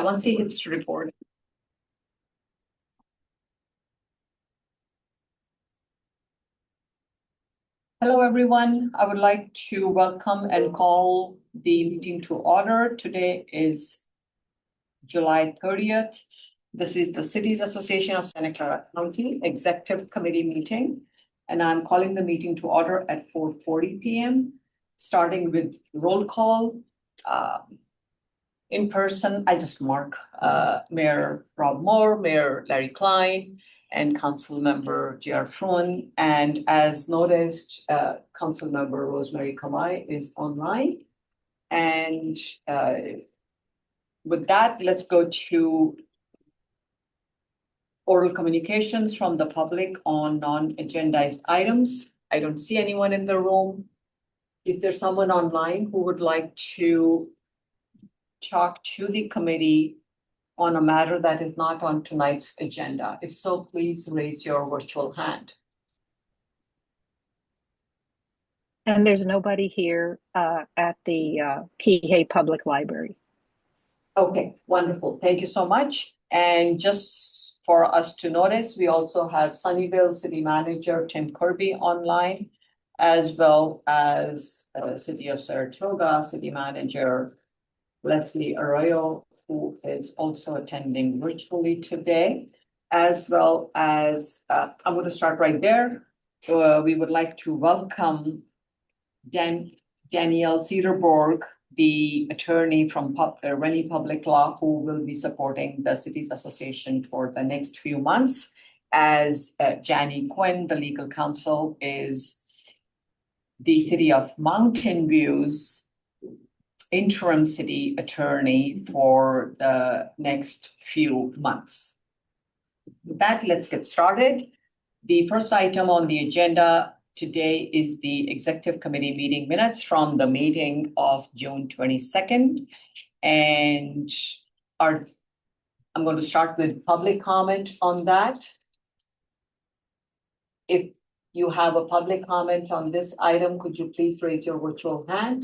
Once he hits record. Hello, everyone. I would like to welcome and call the meeting to order. Today is July 30th. This is the Cities Association of Santa Clara County Executive Committee meeting, and I'm calling the meeting to order at 4:40 p.m., starting with roll call. In person, I just mark Mayor Rob Moore, Mayor Larry Klein, and Council Member J.R. Fruin. And as noticed, Council Member Rosemary Kamai is online. And with that, let's go to oral communications from the public on non-agendized items. I don't see anyone in the room. Is there someone online who would like to talk to the committee on a matter that is not on tonight's agenda? If so, please raise your virtual hand. And there's nobody here at the Kihei Public Library. Okay, wonderful. Thank you so much. And just for us to notice, we also have Sunnyvale City Manager Tim Kirby online, as well as City of Saratoga City Manager Leslie Arroyo, who is also attending virtually today, as well as, I'm going to start right there. We would like to welcome Danielle Cederborg, the attorney from Rennie Public Law, who will be supporting the Cities Association for the next few months, as Janie Quinn, the legal counsel, is the City of Mountain View's interim city attorney for the next few months. With that, let's get started. The first item on the agenda today is the Executive Committee meeting minutes from the meeting of June 22nd. And I'm going to start with public comment on that. If you have a public comment on this item, could you please raise your virtual hand?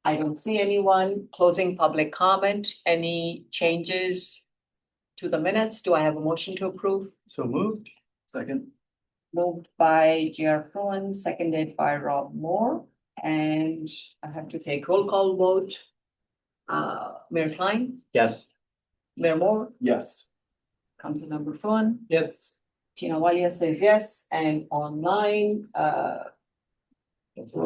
I don't see anyone. Closing public comment. Any changes to the minutes? Do I have a motion to approve? So moved. Second. Moved by J.R. Fruin, seconded by Rob Moore. And I have to take roll call vote. Mayor Klein? Yes. Mayor Moore? Yes. Councilmember Fruin? Yes. Tina Walia says yes. And online,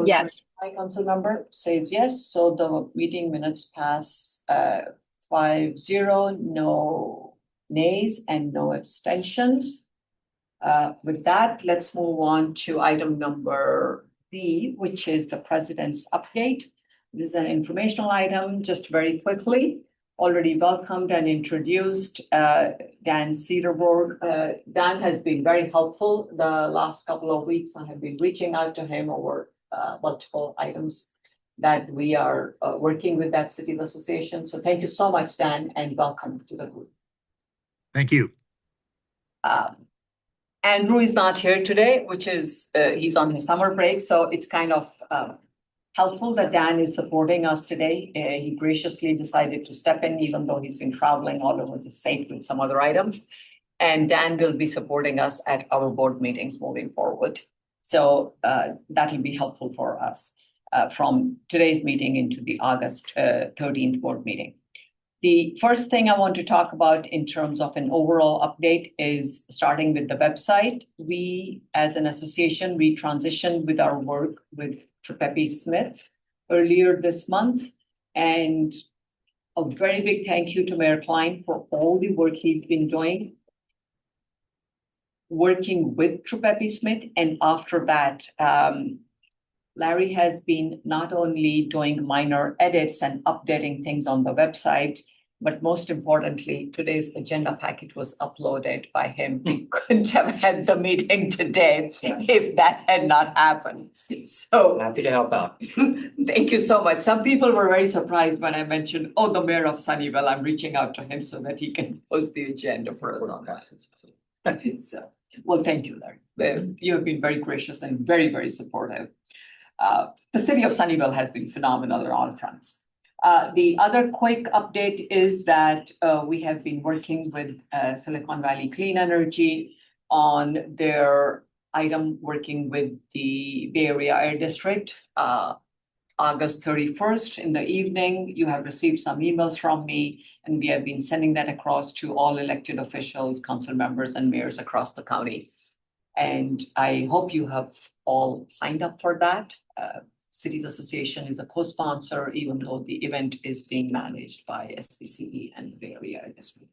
Yes. My council member says yes, so the meeting minutes pass 5-0, no nays and no abstentions. With that, let's move on to item number B, which is the president's update. This is an informational item, just very quickly. Already welcomed and introduced Dan Cederborg. Dan has been very helpful the last couple of weeks. I have been reaching out to him over multiple items that we are working with that Cities Association. So thank you so much, Dan, and welcome to the group. Thank you. Andrew is not here today, which is, he's on his summer break. So it's kind of helpful that Dan is supporting us today. He graciously decided to step in, even though he's been traveling all over the state with some other items. And Dan will be supporting us at our board meetings moving forward. So that will be helpful for us from today's meeting into the August 13th board meeting. The first thing I want to talk about in terms of an overall update is starting with the website. We, as an association, we transitioned with our work with Trepepi Smith earlier this month. And a very big thank you to Mayor Klein for all the work he's been doing, working with Trepepi Smith. And after that, Larry has been not only doing minor edits and updating things on the website, but most importantly, today's agenda packet was uploaded by him. We couldn't have had the meeting today if that had not happened. So Happy to help out. thank you so much. Some people were very surprised when I mentioned, oh, the mayor of Sunnyvale. I'm reaching out to him so that he can post the agenda for us on that. So, well, thank you, Larry. You have been very gracious and very, very supportive. The city of Sunnyvale has been phenomenal on all fronts. The other quick update is that we have been working with Silicon Valley Clean Energy on their item working with the Bay Area Air District. August 31st in the evening, you have received some emails from me, and we have been sending that across to all elected officials, council members, and mayors across the county. And I hope you have all signed up for that. Cities Association is a co-sponsor, even though the event is being managed by SBCE and the Bay Area District.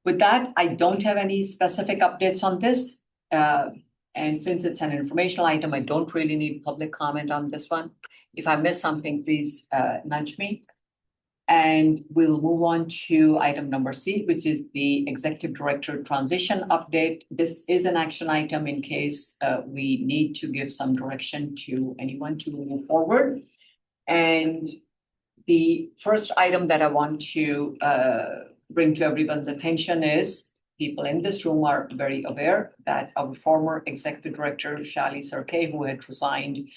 With that, I don't have any specific updates on this. And since it's an informational item, I don't really need public comment on this one. If I miss something, please nudge me. And we'll move on to item number C, which is the Executive Director transition update. This is an action item in case we need to give some direction to anyone to move forward. And the first item that I want to bring to everyone's attention is people in this room are very aware that our former Executive Director, Shali Sarkay, who had resigned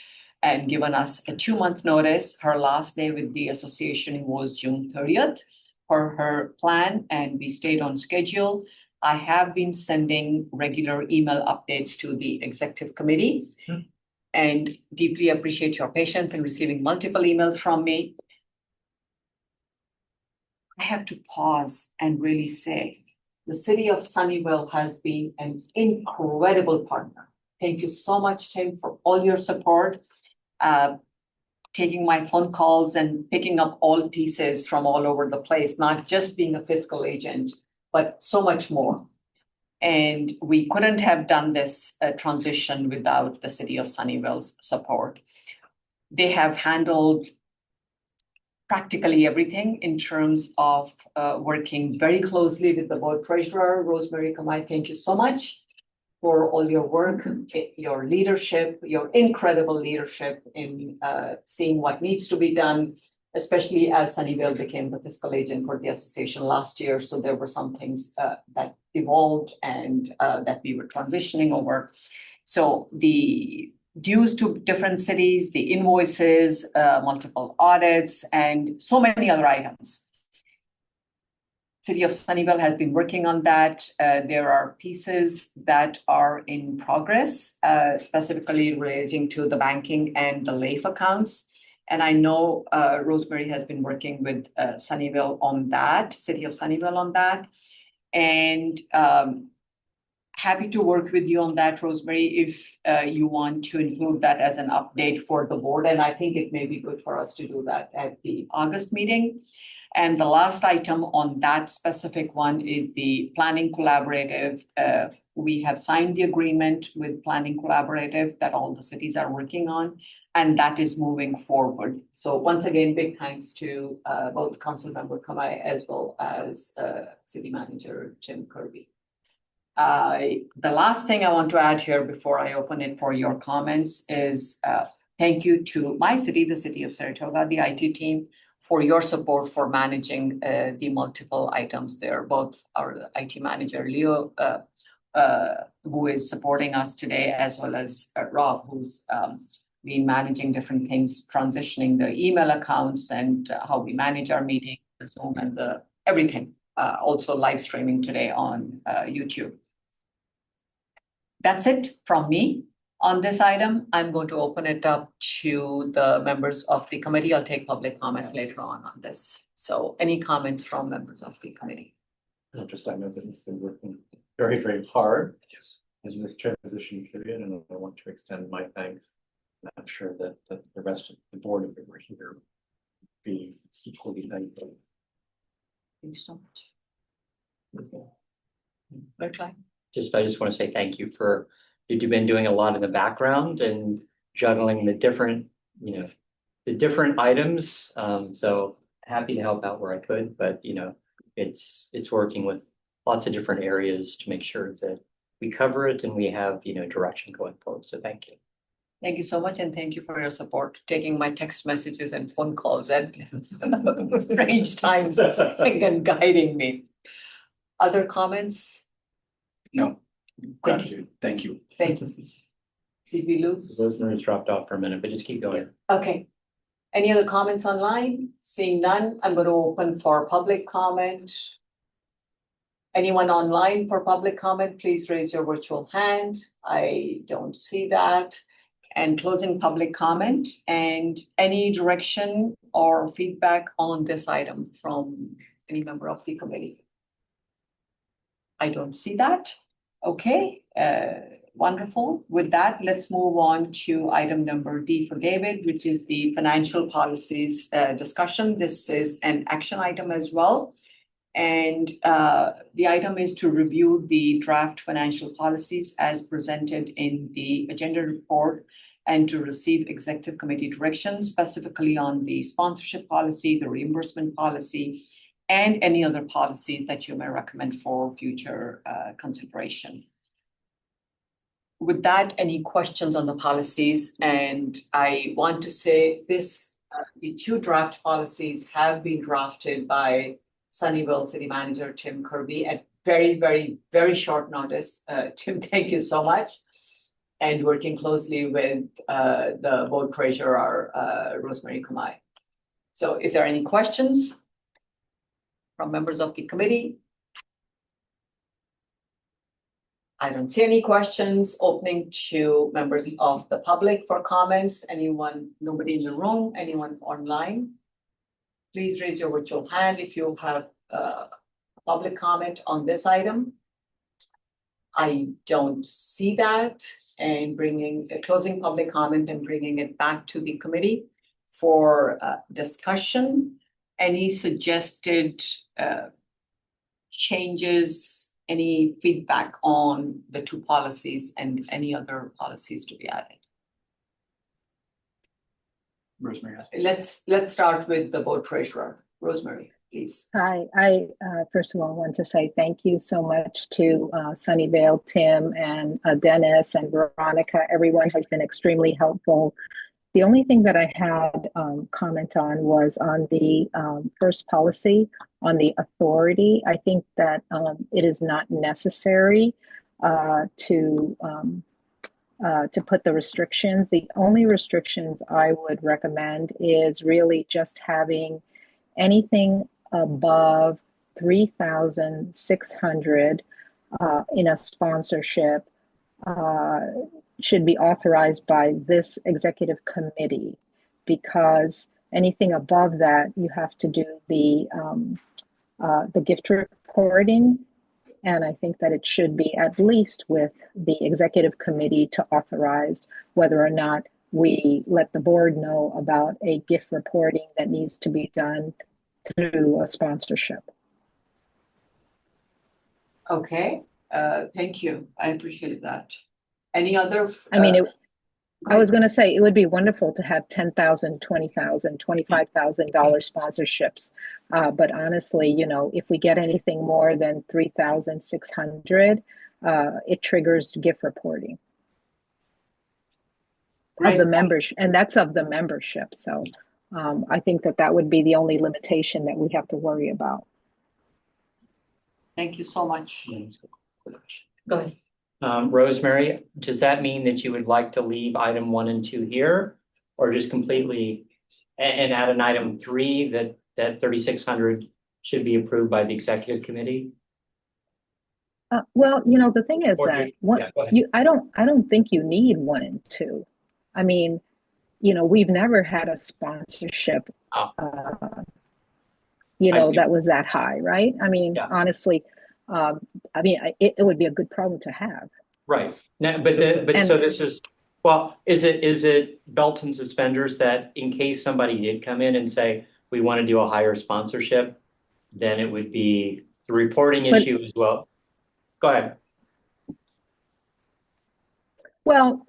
and given us a 2-month notice. Her last day with the association was June 30th for her plan, and we stayed on schedule. I have been sending regular email updates to the executive committee and deeply appreciate your patience in receiving multiple emails from me. I have to pause and really say, the city of Sunnyvale has been an incredible partner. Thank you so much, Tim, for all your support. Taking my phone calls and picking up all pieces from all over the place, not just being a fiscal agent, but so much more. And we couldn't have done this transition without the city of Sunnyvale's support. They have handled practically everything in terms of working very closely with the board treasurer, Rosemary Kamai. Thank you so much for all your work, your leadership, your incredible leadership in seeing what needs to be done, especially as Sunnyvale became the fiscal agent for the association last year. So there were some things that evolved and that we were transitioning over. So the dues to different cities, the invoices, multiple audits, and so many other items. City of Sunnyvale has been working on that. There are pieces that are in progress, specifically relating to the banking and the LAIF accounts. And I know Rosemary has been working with Sunnyvale on that, City of Sunnyvale on that. And happy to work with you on that, Rosemary, if you want to include that as an update for the board. And I think it may be good for us to do that at the August meeting. And the last item on that specific one is the Planning Collaborative. We have signed the agreement with Planning Collaborative that all the cities are working on, and that is moving forward. So once again, big thanks to both Councilmember Kamai as well as City Manager Jim Kirby. The last thing I want to add here before I open it for your comments is thank you to my city, the city of Saratoga, the IT team, for your support for managing the multiple items there. Both our IT manager, Leo, who is supporting us today, as well as Rob, who's been managing different things, transitioning the email accounts and how we manage our meeting, the Zoom and the everything. Also live streaming today on YouTube. That's it from me. On this item, I'm going to open it up to the members of the committee. I'll take public comment later on this. So any comments from members of the committee? I know that it's been working very, very hard in this transition period, and I want to extend my thanks. And I'm sure that the rest of the board, if it were here, would be equally thankful. Thank you so much. Okay. I just want to say thank you for, you've been doing a lot in the background and juggling the different, the different items. So happy to help out where I could, but it's working with lots of different areas to make sure that we cover it and we have, direction going forward. So thank you. Thank you so much, and thank you for your support, taking my text messages and phone calls at strange times and guiding me. Other comments? No. Gratitude. Thank you. Thanks. Did we lose? Rosemary's dropped off for a minute, but just keep going. Okay. Any other comments online? Seeing none, I'm going to open for public comment. Anyone online for public comment, please raise your virtual hand. I don't see that. And closing public comment, and any direction or feedback on this item from any member of the committee? I don't see that. Okay, wonderful. With that, let's move on to item number D for David, which is the financial policies discussion. This is an action item as well. And the item is to review the draft financial policies as presented in the agenda report and to receive executive committee direction specifically on the sponsorship policy, the reimbursement policy, and any other policies that you may recommend for future consideration. With that, any questions on the policies? And I want to say this, the two draft policies have been drafted by Sunnyvale City Manager Tim Kirby at very, very, very short notice. Tim, thank you so much. And working closely with the board treasurer, Rosemary Kamai. So is there any questions from members of the committee? I don't see any questions. Opening to members of the public for comments. Anyone, nobody in the room, anyone online? Please raise your virtual hand if you have public comment on this item. I don't see that. And closing public comment and bringing it back to the committee for discussion. Any suggested changes, any feedback on the two policies and any other policies to be added? Rosemary has. Let's start with the board treasurer. Rosemary, please. Hi, I first of all want to say thank you so much to Sunnyvale, Tim, and Dennis and Veronica. Everyone has been extremely helpful. The only thing that I had comment on was on the first policy on the authority. I think that it is not necessary to put the restrictions. The only restrictions I would recommend is really just having anything above 3,600 in a sponsorship should be authorized by this executive committee, because anything above that you have to do the gift reporting, and I think that it should be at least with the executive committee to authorize whether or not we let the board know about a gift reporting that needs to be done through a sponsorship. Okay, thank you. I appreciate that. Any other? I mean, I was going to say it would be wonderful to have $10,000, $20,000, $25,000 sponsorships, but honestly, you know, if we get anything more than 3,600, it triggers gift reporting. Of the members, and that's of the membership. So I think that would be the only limitation that we have to worry about. Thank you so much. Go ahead. Rosemary, does that mean that you would like to leave item 1 and 2 here, or just completely and add an item 3 that 3,600 should be approved by the executive committee? Well, you know, the thing is Or that I don't think you need 1 and 2. I mean, you know, we've never had a sponsorship, you know, that was that high, right? I mean, honestly, I mean, it would be a good problem to have. Right. Now, but so this is, well, is it belts and suspenders that in case somebody did come in and say, we want to do a higher sponsorship, then it would be the reporting issue as well? Go ahead. Well,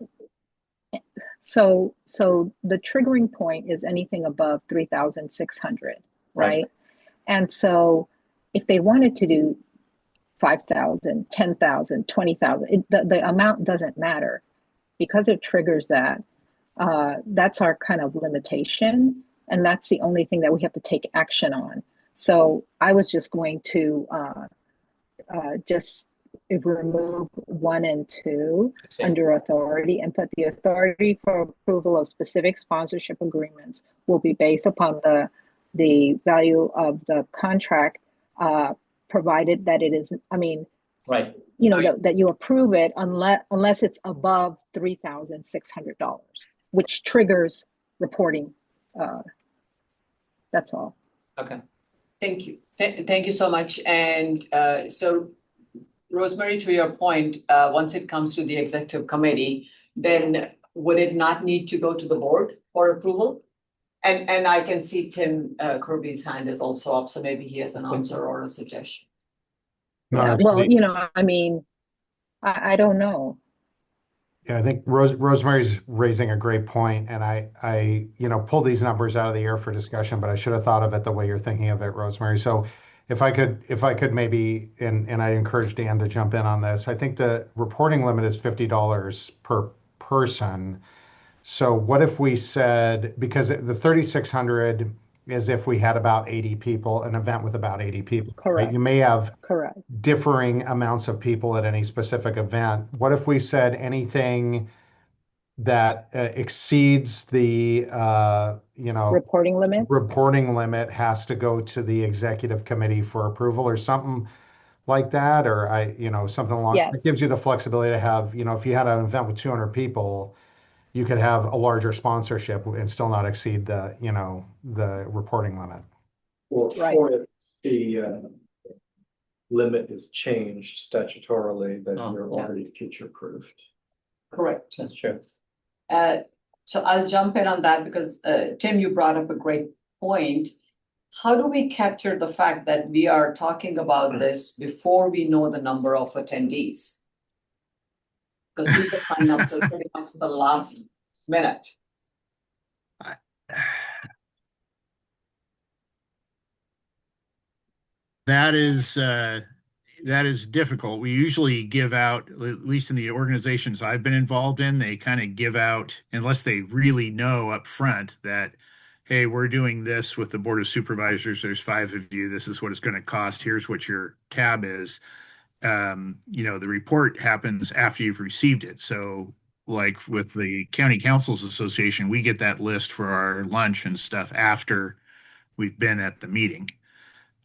so the triggering point is anything above 3,600, right? And so if they wanted to do 5,000, 10,000, 20,000, the amount doesn't matter because it triggers that. That's our kind of limitation, and that's the only thing that we have to take action on. So I was just going to just remove 1 and 2 See. under authority and put the authority for approval of specific sponsorship agreements will be based upon the value of the contract, provided that it is, I mean, Right. you know, that you approve it unless it's above $3,600, which triggers reporting. That's all. Okay. Thank you. Thank you so much. And so Rosemary, to your point, once it comes to the executive committee, then would it not need to go to the board for approval? And I can see Tim Kirby's hand is also up, so maybe he has an answer or a suggestion. No, Yeah, well, actually, you know, I mean, I don't know. yeah, I think Rosemary's raising a great point, and I pulled these numbers out of the air for discussion, but I should have thought of it the way you're thinking of it, Rosemary. So if I could maybe, and I encourage Dan to jump in on this, I think the reporting limit is $50 per person. So what if we said, because the 3,600 is if we had about 80 people, an event with about 80 people, right? Correct. You may have Correct. differing amounts of people at any specific event. What if we said anything that exceeds the Reporting limits? reporting limit has to go to the executive committee for approval or something like that? Or something along, it Yes. gives you the flexibility to have, if you had an event with 200 people, you could have a larger sponsorship and still not exceed the reporting limit. Right. Or if the limit is changed statutorily, that Oh, you're yeah. already future proofed. Correct. That's true. So I'll jump in on that because Tim, you brought up a great point. How do we capture the fact that we are talking about this before we know the number of attendees? Because people sign up to pretty much the last minute. That is difficult. We usually give out, at least in the organizations I've been involved in, they kind of give out, unless they really know up front that, hey, we're doing this with the Board of Supervisors. There's 5 of you. This is what it's going to cost. Here's what your tab is. The report happens after you've received it. So like with the County Councils Association, we get that list for our lunch and stuff after we've been at the meeting.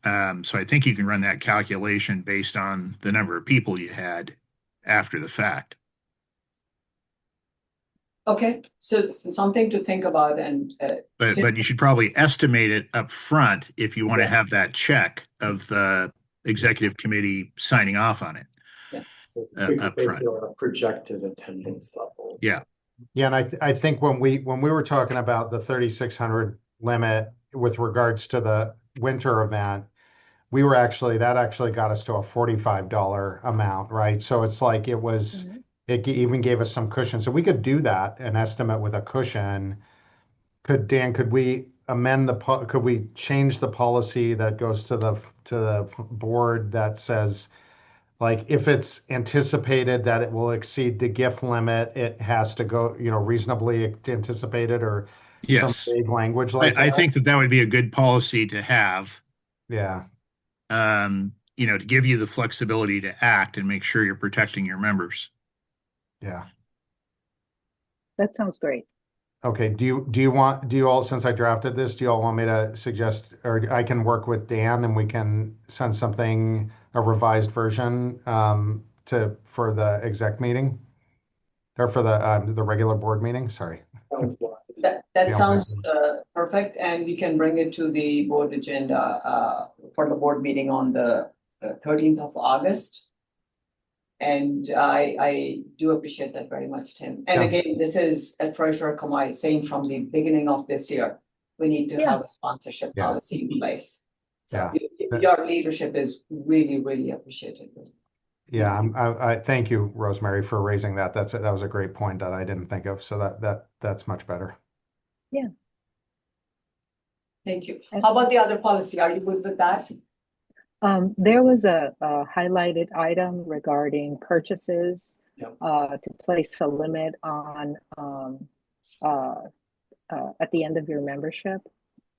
So I think you can run that calculation based on the number of people you had after the fact. Okay, so it's something to think about and But you should probably estimate it up front if you want to Yeah. have that check of the executive committee signing off on it. So Up based front. on a projected attendance level. Yeah. Yeah, and I think when we were talking about the 3,600 limit with regards to the winter event, that actually got us to a $45 amount, right? So it's like it even gave us some cushion. So we could do that, an estimate with a cushion. Could we could we change the policy that goes to the board that says, like, if it's anticipated that it will exceed the gift limit, it has to go, reasonably anticipated, or some Yes. vague language like I that? think that would be a good policy to have, Yeah, to give you the flexibility to act and make sure you're protecting your members. yeah. That sounds great. Okay, do you all, since I drafted this, do you all want me to suggest, or I can work with Dan and we can send something, a revised version, for the exec meeting? Or for the regular board meeting, sorry. Sounds wise. that Yeah. sounds perfect, and we can bring it to the board agenda for the board meeting on the 13th of August. And I do appreciate that very much, Tim. And Yeah. again, this is a Treasurer Kamai saying from the beginning of this year, we need to have a sponsorship Yeah. policy in place. So Yeah. your leadership is really, really appreciated. Yeah, I thank you, Rosemary, for raising that. That was a great point that I didn't think of. So that's much better. Thank you. How about the other policy? Are you good with that? There was a highlighted item regarding purchases, Yep. to place a limit on, at the end of your membership.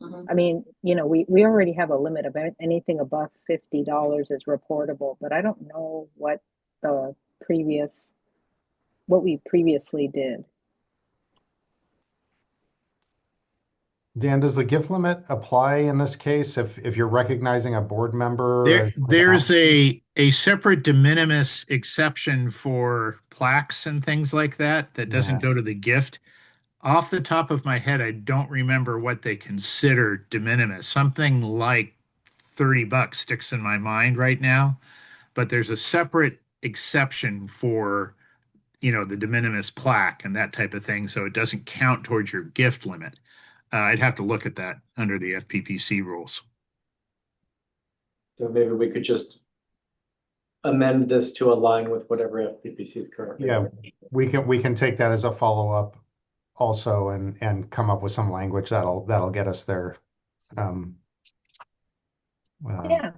Mhm. I mean, we already have a limit of anything above $50 is reportable, but I don't know what the previous, what we previously did. Dan, does the gift limit apply in this case if you're recognizing a board member? There's a separate de minimis exception for plaques and things like that doesn't go to the gift. Off the top of my head, I don't remember what they consider de minimis. Something like $30 sticks in my mind right now, but there's a separate exception for, the de minimis plaque and that type of thing, so it doesn't count towards your gift limit. I'd have to look at that under the FPPC rules. So maybe we could just amend this to align with whatever FPPC is currently. Yeah, we can take that as a follow-up also and come up with some language that'll get us there. Yeah.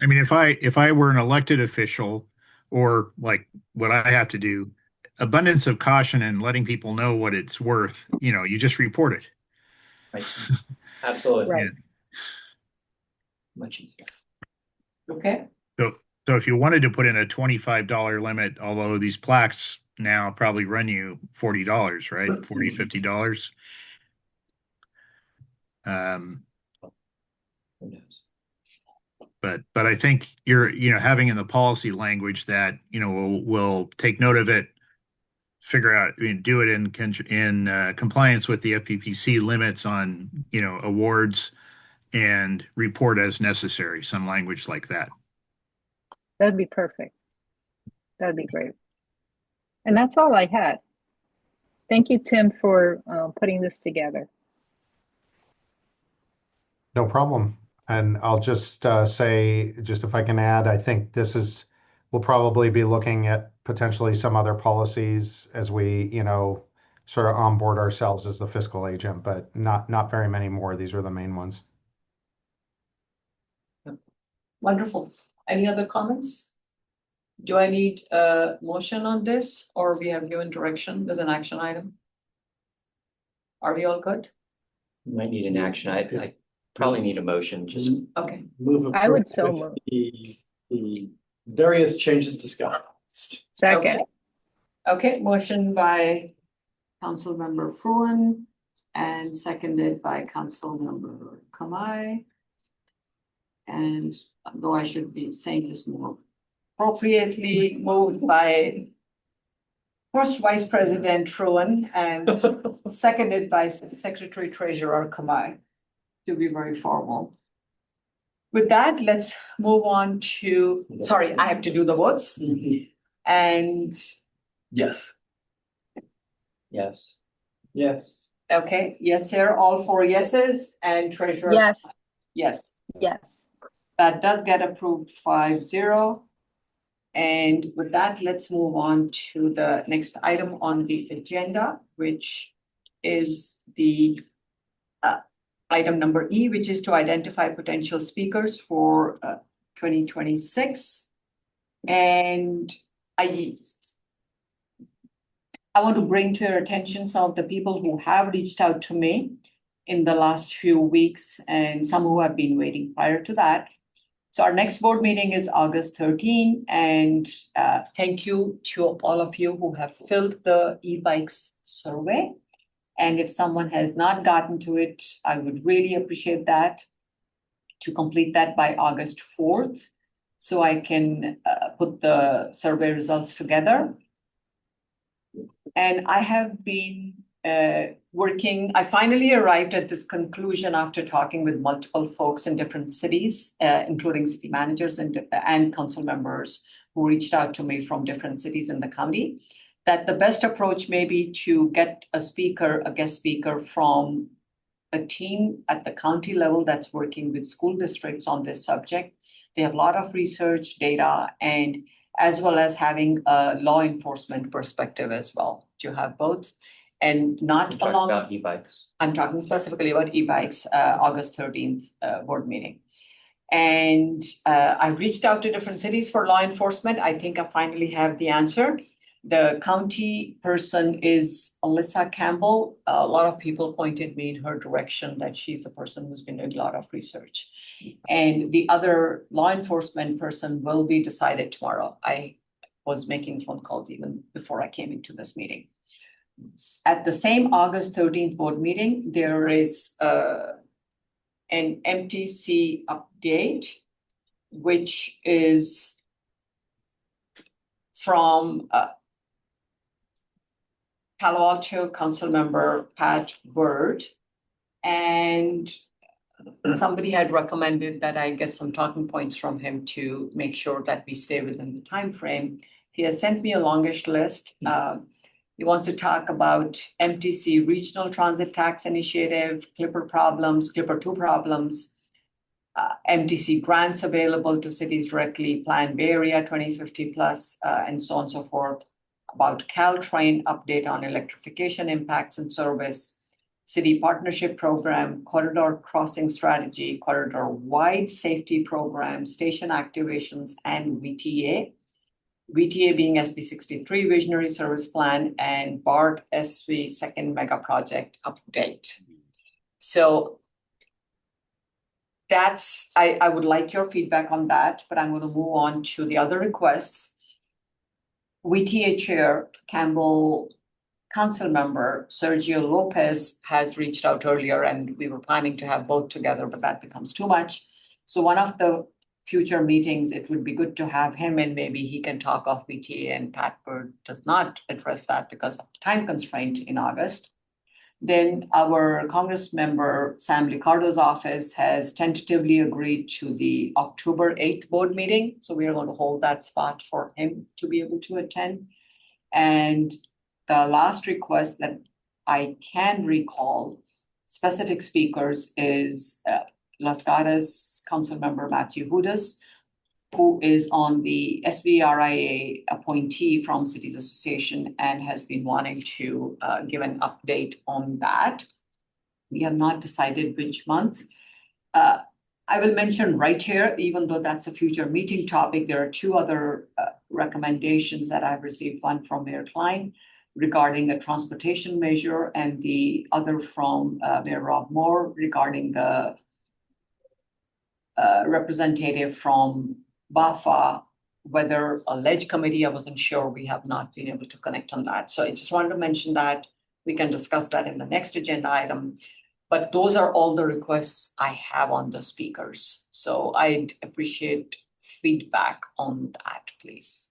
I mean, if I were an elected official, or like what I have to do, abundance of caution and letting people know what it's worth, you just report it. Right. Absolutely. Right. Yeah. Much easier. Okay, So if you wanted to put in a $25 limit, although these plaques now probably run you $40, right? $40, $50. Who knows? But I think you're, having in the policy language that, we'll take note of it, figure out, do it in compliance with the FPPC limits on, awards, and report as necessary, some language like that. That'd be perfect. That'd be great. And that's all I had. Thank you, Tim, for putting this together. No problem. And I'll just say, just if I can add, I think we'll probably be looking at potentially some other policies as we, sort of onboard ourselves as the fiscal agent, but not very many more. These are the main ones. wonderful. Any other comments? Do I need a motion on this, or we have given direction as an action item? Are we all good? You might need an action. I probably need a motion, just Okay, I would approve so with move. the various changes discussed. Second. okay, motion by Councilmember Fruin and seconded by Councilmember Kamai. And though I should be saying this more appropriately, moved by first Vice President Fruin and seconded by Secretary Treasurer Kamai, to be very formal. With that, let's move on to, sorry, I have to do the votes. And Yes. yes. Yes. okay, yes, sir, all four yeses, and Treasurer. Yes, Yes, yes. that does get approved 5-0. And with that, let's move on to the next item on the agenda, which is the item number E, which is to identify potential speakers for 2026. And I want to bring to your attention some of the people who have reached out to me in the last few weeks and some who have been waiting prior to that. So our next board meeting is August 13, and thank you to all of you who have filled the e-bikes survey. And if someone has not gotten to it, I would really appreciate that, to complete that by August 4th, so I can put the survey results together. And I have been working, I finally arrived at this conclusion after talking with multiple folks in different cities, including city managers and council members who reached out to me from different cities in the county, that the best approach may be to get a guest speaker from a team at the county level that's working with school districts on this subject. They have a lot of research data, and as well as having a law enforcement perspective as well, to have both. And not Talk along, about e-bikes. I'm talking specifically about e-bikes, August 13th board meeting. And I reached out to different cities for law enforcement. I think I finally have the answer. The county person is Alyssa Campbell. A lot of people pointed me in her direction, that she's the person who's been doing a lot of research. And the other law enforcement person will be decided tomorrow. I was making phone calls even before I came into this meeting. At the same August 13th board meeting, there is an MTC update, which is from Palo Alto Council member Pat Bird. And somebody had recommended that I get some talking points from him to make sure that we stay within the time frame. He has sent me a longish list. He wants to talk about MTC Regional Transit Tax Initiative, Clipper 2 problems, MTC grants available to cities directly, Plan Bay Area 2050 plus, and so on and so forth, about Caltrain update on electrification impacts and service, city partnership program, corridor crossing strategy, corridor wide safety program, station activations, and VTA. VTA being SB 63 Visionary Service Plan and BART SV second mega project update. So that's, I would like your feedback on that, but I'm going to move on to the other requests. VTA Chair Campbell Council member Sergio Lopez has reached out earlier, and we were planning to have both together, but that becomes too much. So one of the future meetings, it would be good to have him, and maybe he can talk off VTA, and Pat Bird does not address that because of the time constraint in August. Then our Congress member Sam Licardo's office has tentatively agreed to the October 8th board meeting. So we are going to hold that spot for him to be able to attend. And the last request that I can recall, specific speakers, is Las Gatas Council member Matthew Hudas, who is on the SBRIA appointee from Cities Association and has been wanting to give an update on that. We have not decided which month. I will mention right here, even though that's a future meeting topic, there are two other recommendations that I've received, one from Mayor Klein regarding a transportation measure and the other from Mayor Rob Moore regarding the representative from BAFA, whether a ledge committee, I wasn't sure. We have not been able to connect on that. So I just wanted to mention that. We can discuss that in the next agenda item. But those are all the requests I have on the speakers. So I'd appreciate feedback on that, please.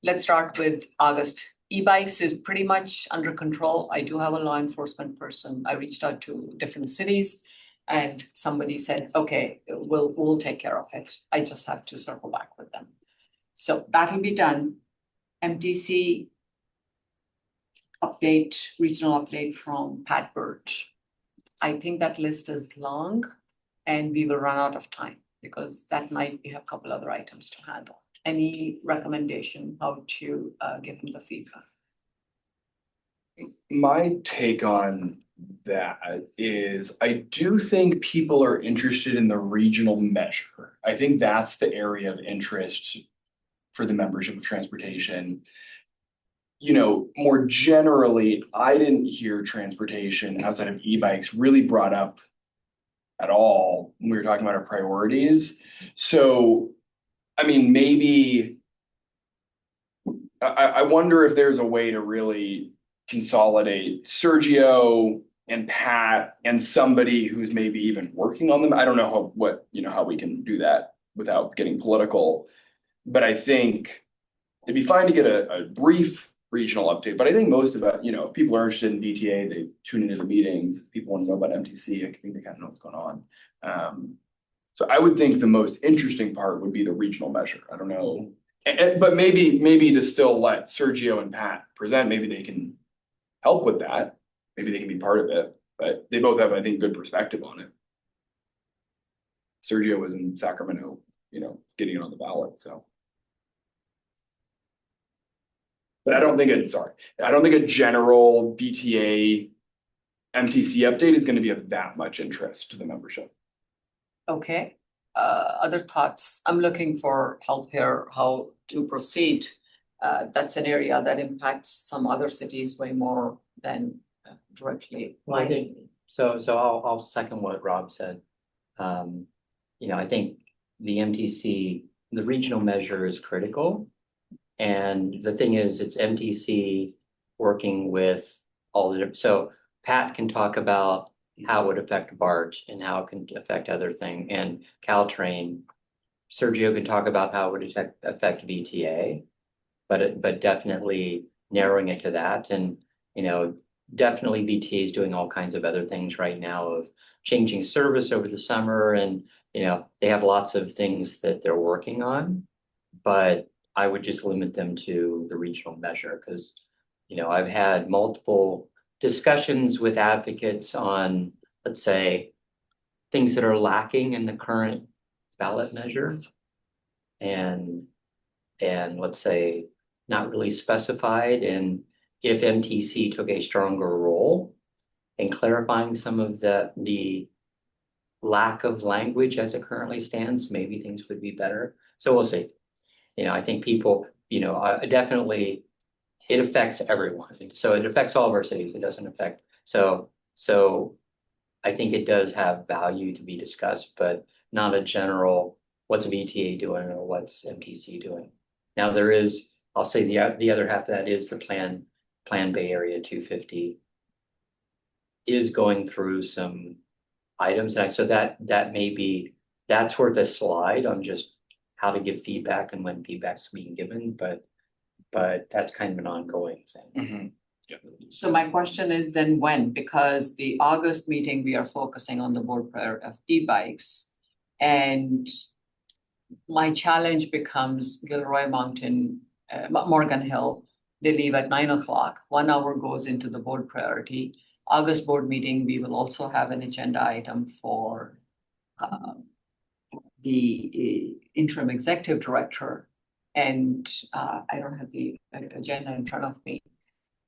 Let's start with August. E-bikes is pretty much under control. I do have a law enforcement person. I reached out to different cities and somebody said, okay, we'll take care of it. I just have to circle back with them. So that'll be done. MTC update, regional update from Pat Bird. I think that list is long and we will run out of time because that night we have a couple other items to handle. Any recommendation how to give him the feedback? My take on that is I do think people are interested in the regional measure. I think that's the area of interest for the membership of transportation. You know, more generally, I didn't hear transportation outside of e-bikes really brought up at all when we were talking about our priorities. So I mean, maybe I wonder if there's a way to really consolidate Sergio and Pat and somebody who's maybe even working on them. I don't know how we can do that without getting political, but I think it'd be fine to get a brief regional update. But I think most about, if people are interested in VTA, they tune into the meetings. If people want to know about MTC, I think they kind of know what's going on. So I would think the most interesting part would be the regional measure. I don't know, but maybe to still let Sergio and Pat present, maybe they can help with that. Maybe they can be part of it, but they both have, I think, good perspective on it. Sergio was in Sacramento, getting it on the ballot, so. But I don't think a general VTA MTC update is going to be of that much interest to the membership. Okay, other thoughts? I'm looking for help here, how to proceed. That's an area that impacts some other cities way more than directly. Well, I think so. I'll second what Rob said. I think the MTC, the regional measure is critical. And the thing is, it's MTC working with all the, so Pat can talk about how it would affect BART and how it can affect other things, and Caltrain. Sergio can talk about how it would affect VTA, but definitely narrowing it to that. And, definitely VTA is doing all kinds of other things right now of changing service over the summer. And, they have lots of things that they're working on, but I would just limit them to the regional measure because, I've had multiple discussions with advocates on, let's say, things that are lacking in the current ballot measure and let's say not really specified. And if MTC took a stronger role in clarifying some of the lack of language as it currently stands, maybe things would be better. So we'll see. I think people, definitely it affects everyone. So it affects all of our cities. It doesn't affect, so I think it does have value to be discussed, but not a general, what's VTA doing or what's MTC doing? Now there is, I'll say the other half of that is the Plan Bay Area 250 is going through some items. And so that may be, that's worth a slide on just how to give feedback and when feedback's being given, but that's kind of an ongoing thing. So my question is then when? Because the August meeting, we are focusing on the board prayer of e-bikes. And my challenge becomes Gilroy Mountain, Morgan Hill. They leave at 9:00. 1 hour goes into the board priority. August board meeting, we will also have an agenda item for the interim executive director. And I don't have the agenda in front of me.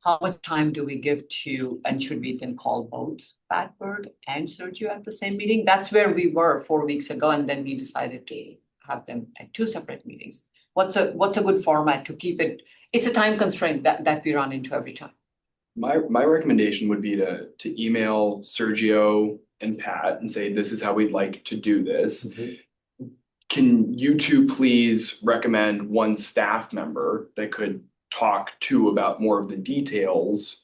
How much time do we give to, and should we then call both Pat Bird and Sergio at the same meeting? That's where we were 4 weeks ago, and then we decided to have them at 2 separate meetings. What's a good format to keep it? It's a time constraint that we run into every time. My recommendation would be to email Sergio and Pat and say, this is how we'd like to do this. Can you two please recommend one staff member that could talk to about more of the details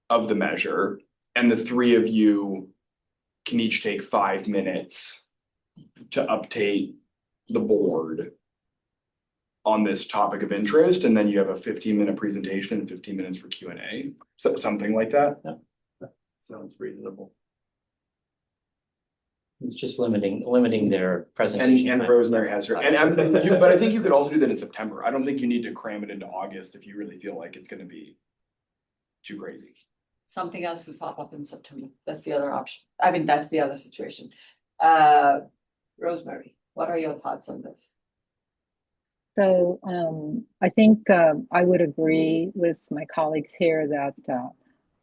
of the measure, and the 3 of you can each take 5 minutes to update the board on this topic of interest, and then you have a 15-minute presentation and 15 minutes for Q&A, so something like that. Yeah, that sounds reasonable. It's just limiting their presentation. And Rosemary has her, but I think you could also do that in September. I don't think you need to cram it into August if you really feel like it's gonna be too crazy. Something else will pop up in September. That's the other option. I mean, that's the other situation. Rosemary, what are your thoughts on this? So I think I would agree with my colleagues here that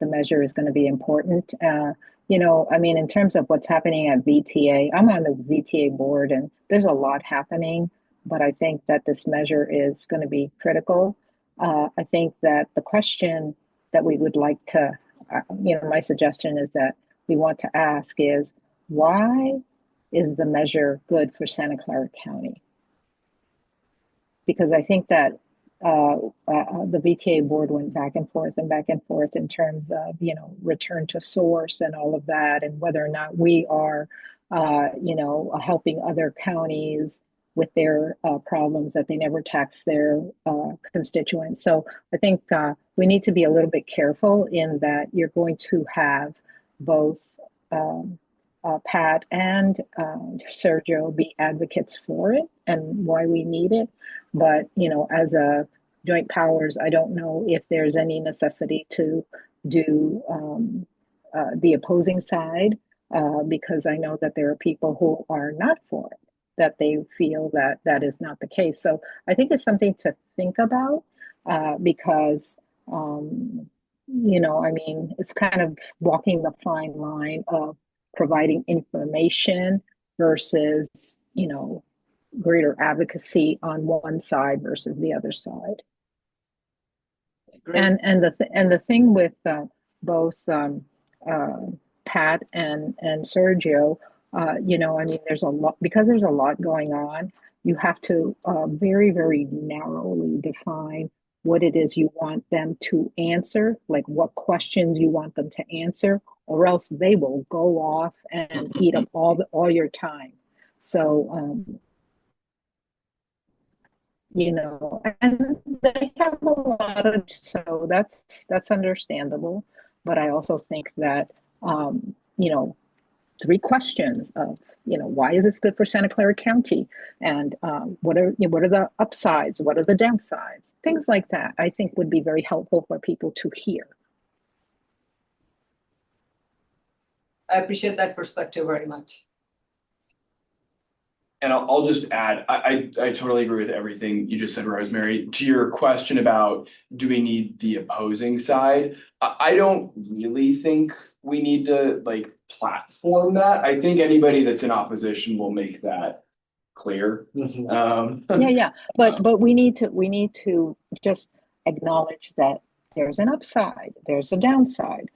the measure is going to be important. I mean, in terms of what's happening at VTA, I'm on the VTA board and there's a lot happening, but I think that this measure is going to be critical. I think that the question that we would like to, my suggestion is that we want to ask is, why is the measure good for Santa Clara County? Because I think that the VTA board went back and forth in terms of, return to source and all of that, and whether or not we are, helping other counties with their problems that they never tax their constituents. So I think we need to be a little bit careful in that you're going to have both Pat and Sergio be advocates for it and why we need it. But, as a joint powers, I don't know if there's any necessity to do the opposing side because I know that there are people who are not for it, that they feel that that is not the case. So I think it's something to think about because, I mean, it's kind of walking the fine line of providing information versus, greater advocacy on one side versus the other side. And the thing with both Pat and Sergio I mean, there's a lot, because there's a lot going on, you have to very, very narrowly define what it is you want them to answer, like what questions you want them to answer, or else they will go off and eat up all your time. So, and they have a lot of, so that's understandable. But I also think that, um, you know, 3 questions of, why is this good for Santa Clara County? And what are the upsides? What are the downsides? Things like that, I think would be very helpful for people to hear. I appreciate that perspective very much. And I'll just add, I totally agree with everything you just said, Rosemary. To your question about, do we need the opposing side? I don't really think we need to like platform that. I think anybody that's in opposition will make that clear. Yeah. But we need to just acknowledge that there's an upside, there's a downside.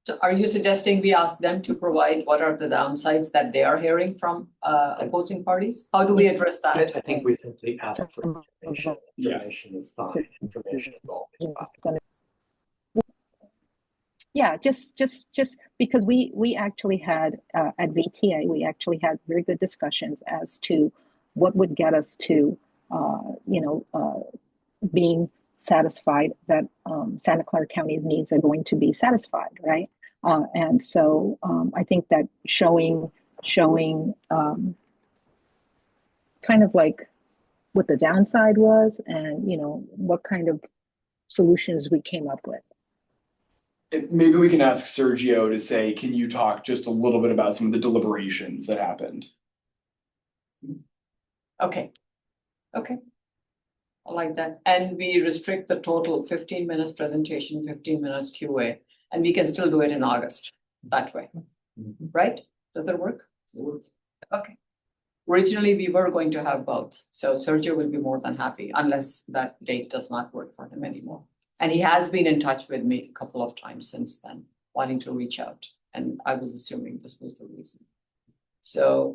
So are you suggesting we ask them to provide what are the downsides that they are hearing from opposing parties? How do we address that? I think we simply ask for information. Yes. Information is fine. Information is always fine. Yeah, just because we actually had at VTA, we actually had very good discussions as to what would get us to being satisfied that Santa Clara County's needs are going to be satisfied, right? And so I think that showing kind of like what the downside was, and what kind of solutions we came up with. Maybe we can ask Sergio to say, can you talk just a little bit about some of the deliberations that happened? Okay. I like that. And we restrict the total 15 minutes presentation, 15 minutes QA, and we can still do it in August that way, right? Does that work? Okay. Originally, we were going to have both, so Sergio will be more than happy unless that date does not work for him anymore. And he has been in touch with me a couple of times since then, wanting to reach out, and I was assuming this was the reason. So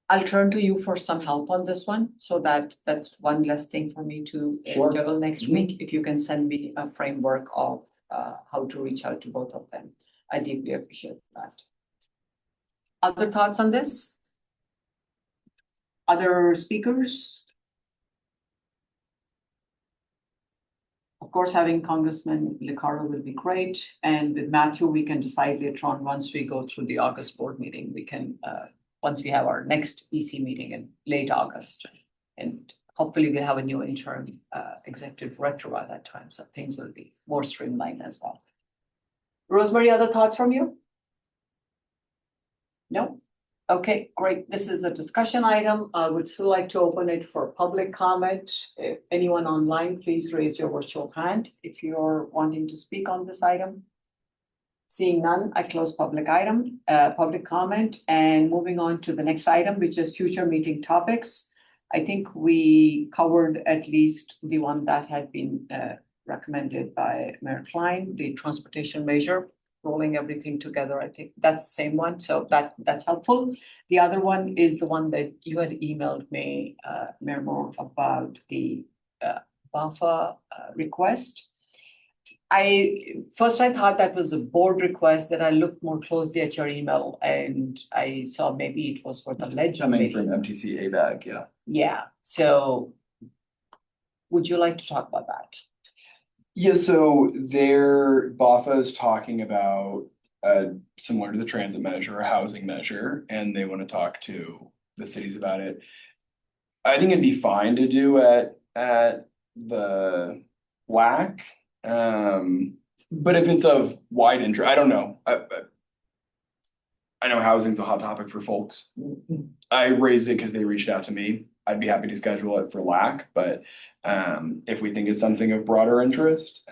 I'll turn to you for some help on this one, so that's one less thing for me to juggle next week. If you can send me a framework of how to reach out to both of them, I deeply appreciate that. Other thoughts on this? Other speakers? Of course, having Congressman Clara will be great, and with Matthew, we can decide later on once we go through the August board meeting. We can once we have our next EC meeting in late August, and hopefully we'll have a new interim executive director by that time, so things will be more streamlined as well. Rosemary, other thoughts from you? No? Okay, great. This is a discussion item. I would still like to open it for public comment. If anyone online, please raise your virtual hand if you're wanting to speak on this item. Seeing none, I close public comment, and moving on to the next item, which is future meeting topics. I think we covered at least the one that had been recommended by Mayor Klein, the transportation measure, rolling everything together. I think that's the same one, so that's helpful. The other one is the one that you had emailed me, Mayor Moore, about the BAFA request. I thought that was a board request. That I looked more closely at your email and I saw maybe it was for the ledge. Coming from MTC ABAG, yeah. Yeah, so would you like to talk about that? Yeah, so their BAFA is talking about similar to the transit measure, a housing measure, and they want to talk to the cities about it. I think it'd be fine to do at the WAC. But if it's of wide interest, I don't know. I know housing's a hot topic for folks. I raised it because they reached out to me. I'd be happy to schedule it for LAC, but if we think it's something of broader interest,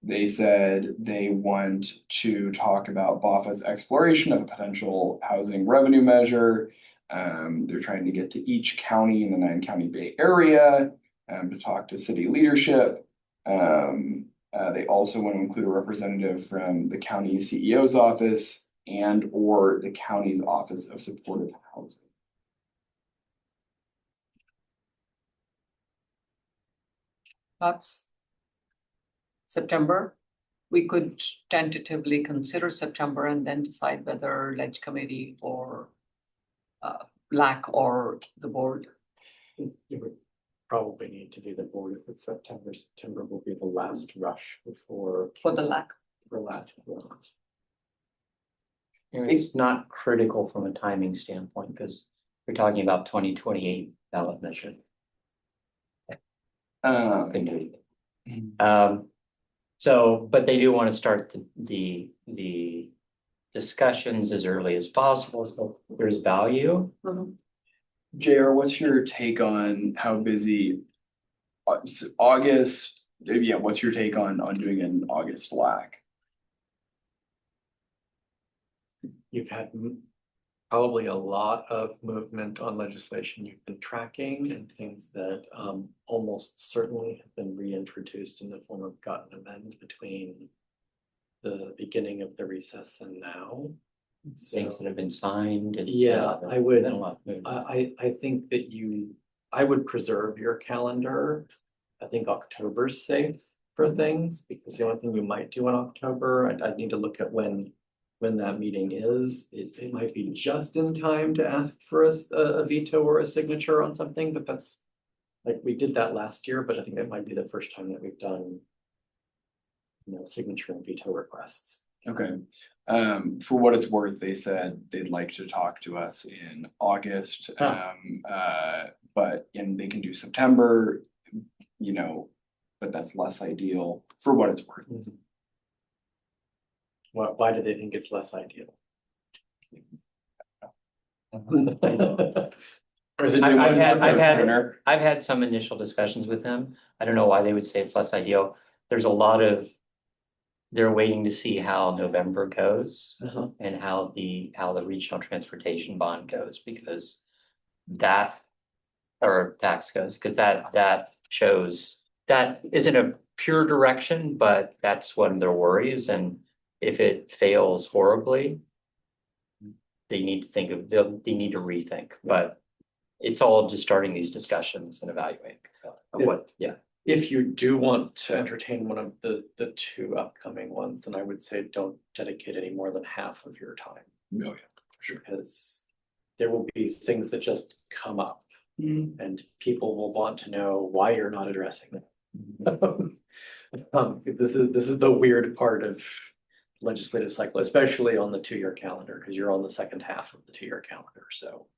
they said they want to talk about BAFA's exploration of a potential housing revenue measure. They're trying to get to each county in the 9-county Bay Area to talk to city leadership. They also want to include a representative from the county CEO's office and or the county's Office of Supportive Housing. Thoughts? September, we could tentatively consider September and then decide whether ledge committee or LAC or the board. You would probably need to do the board if it's September. September will be the last rush before. For the LAC. For last. It's not critical from a timing standpoint because we're talking about 2028 ballot mission. Can do it. So, but they do want to start the discussions as early as possible, so there's value. JR, what's your take on how busy August? Yeah, what's your take on doing an August LAC? You've had probably a lot of movement on legislation you've been tracking and things that almost certainly have been reintroduced in the form of gut and amend between the beginning of the recess and now. Things that have been signed. Yeah, I would. Been a lot of movement. I think that I would preserve your calendar. I think October's safe for things because the only thing you might do in October, I'd need to look at when that meeting is. It might be just in time to ask for a veto or a signature on something, but that's like we did that last year, but I think that might be the first time that we've done, signature and veto requests. Okay. For what it's worth, they said they'd like to talk to us in August. But they can do September, but that's less ideal for what it's worth. Why do they think it's less ideal? Or is it I've had some initial discussions with them. I don't know why they would say it's less ideal. There's a lot of, they're waiting to see how November goes and how the regional transportation bond goes because tax goes, because that shows that isn't a pure direction, but that's one of their worries. And if it fails horribly, they need to need to rethink, but it's all just starting these discussions and evaluating If you do want to entertain one of the two upcoming ones, then I would say don't dedicate any more than half of your time. Oh, yeah, for sure. Because there will be things that just come up and people will want to know why you're not addressing them. This is the weird part of legislative cycle, especially on the 2-year calendar, because you're on the second half of the 2-year calendar. So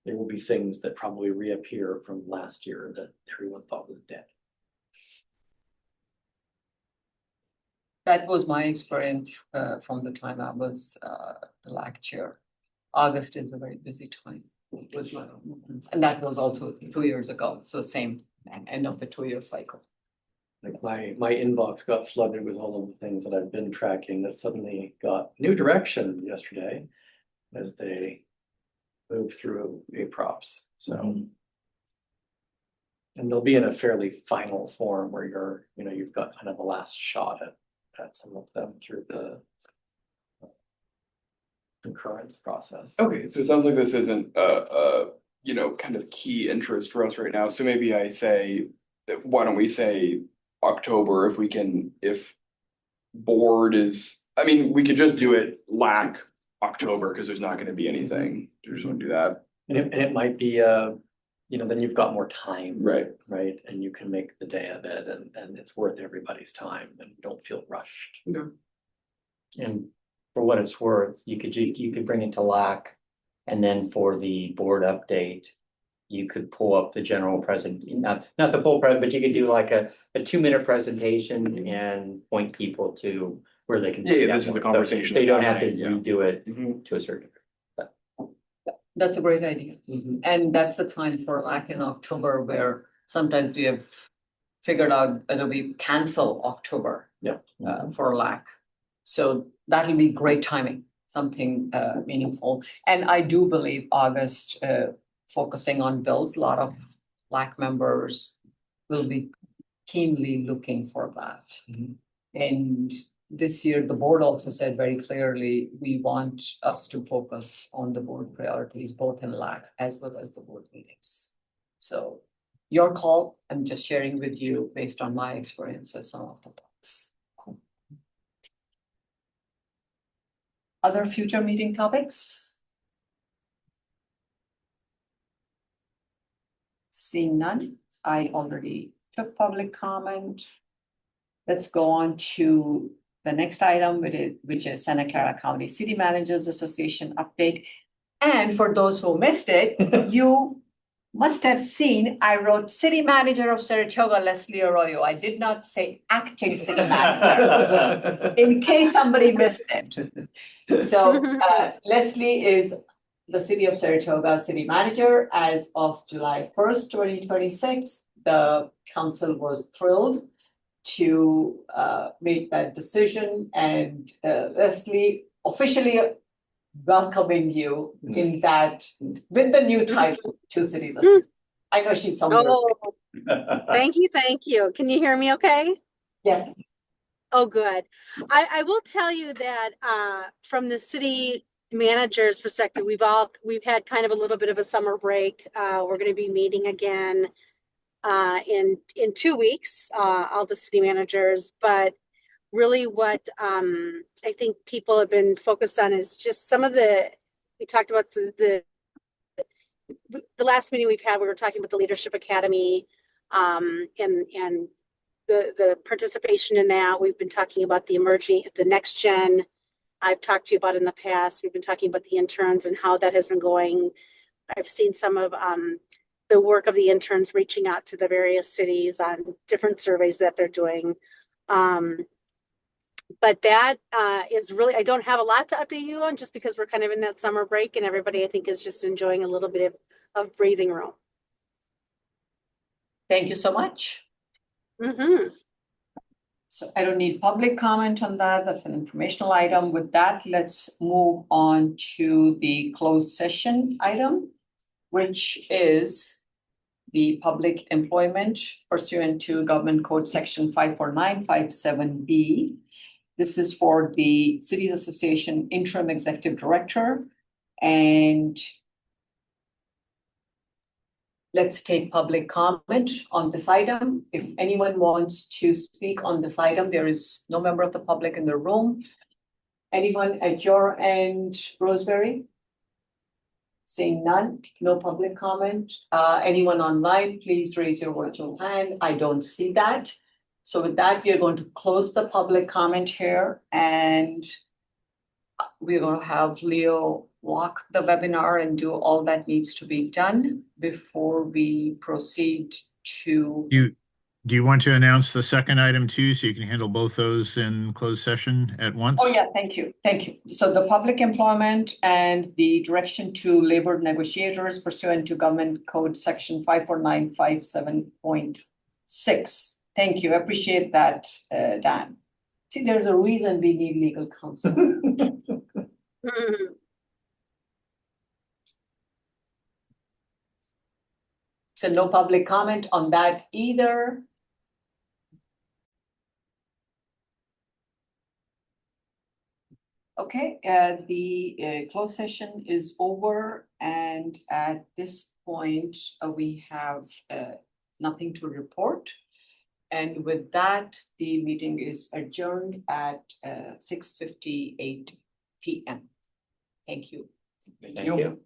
there will be things that probably reappear from last year that everyone thought was dead. That was my experience from the time I was the LAC chair. August is a very busy time with my movements, and that was also 2 years ago. So same end of the 2-year cycle. Like my inbox got flooded with all of the things that I've been tracking that suddenly got new direction yesterday as they move through APROPs. So, and they'll be in a fairly final form where you've got kind of the last shot at some of them through the concurrence process. Okay, so it sounds like this isn't a kind of key interest for us right now. So maybe I say, why don't we say October if board is, we could just do it LAC October because there's not going to be anything. You just want to do that. And it might be then you've got more time. Right. And you can make the day of it and it's worth everybody's time and don't feel rushed. Okay. And for what it's worth, you could bring it to LAC, and then for the board update, you could pull up the general not the full present, but you could do like a 2-minute presentation and point people to where they can. Yeah, this is the conversation. They don't have to redo it to a certain degree. That's a great idea. And that's the time for LAC in October where sometimes we have figured out whether we cancel October for LAC. So that'll be great timing, something meaningful. And I do believe August, focusing on bills, a lot of LAC members will be keenly looking for that. Mhm. And this year, the board also said very clearly, we want us to focus on the board priorities, both in LAC as well as the board meetings. So your call, I'm just sharing with you based on my experiences, some of the thoughts. Cool. Other future meeting topics? Seeing none, I already took public comment. Let's go on to the next item, which is Santa Clara County City Managers Association update. And for those who missed it, you must have seen, I wrote City Manager of Saratoga, Leslie Arroyo. I did not say acting city manager, in case somebody missed it. So Leslie is the City of Saratoga City Manager as of July 1st, 2026. The council was thrilled to make that decision, and Leslie officially welcoming you in that with the new title to cities. I know she's somewhere. Oh, thank you, thank you. Can you hear me okay? Yes. Oh, good. I will tell you that from the city manager's perspective, we've had kind of a little bit of a summer break. We're going to be meeting again in 2 weeks, all the city managers, but really what I think people have been focused on is just some of we talked about the last meeting we've had, we were talking about the Leadership Academy and the participation in that. We've been talking about the next gen. I've talked to you about in the past. We've been talking about the interns and how that has been going. I've seen some of the work of the interns reaching out to the various cities on different surveys that they're doing. But that is really, I don't have a lot to update you on just because we're kind of in that summer break and everybody I think is just enjoying a little bit of breathing room. Thank you so much. Mm-hmm. So I don't need public comment on that. That's an informational item. With that, let's move on to the closed session item, which is the public employment pursuant to Government Code Section 54957B. This is for the Cities Association Interim Executive Director. And let's take public comment on this item. If anyone wants to speak on this item, there is no member of the public in the room. Anyone at your end, Rosemary? Seeing none, no public comment. Anyone online, please raise your virtual hand. I don't see that. So with that, we are going to close the public comment here, and we're going to have Leo walk the webinar and do all that needs to be done before we proceed to. Do you want to announce the second item too, so you can handle both those in closed session at once? Oh, yeah, thank you. Thank you. So the public employment and the direction to labor negotiators pursuant to Government Code Section 54957.6. Thank you. I appreciate that, Dan. See, there's a reason we need legal counsel. Mm-hmm. So no public comment on that either. Okay, the closed session is over, and at this point, we have nothing to report. And with that, the meeting is adjourned at 6:58 p.m. Thank you. Thank you. you.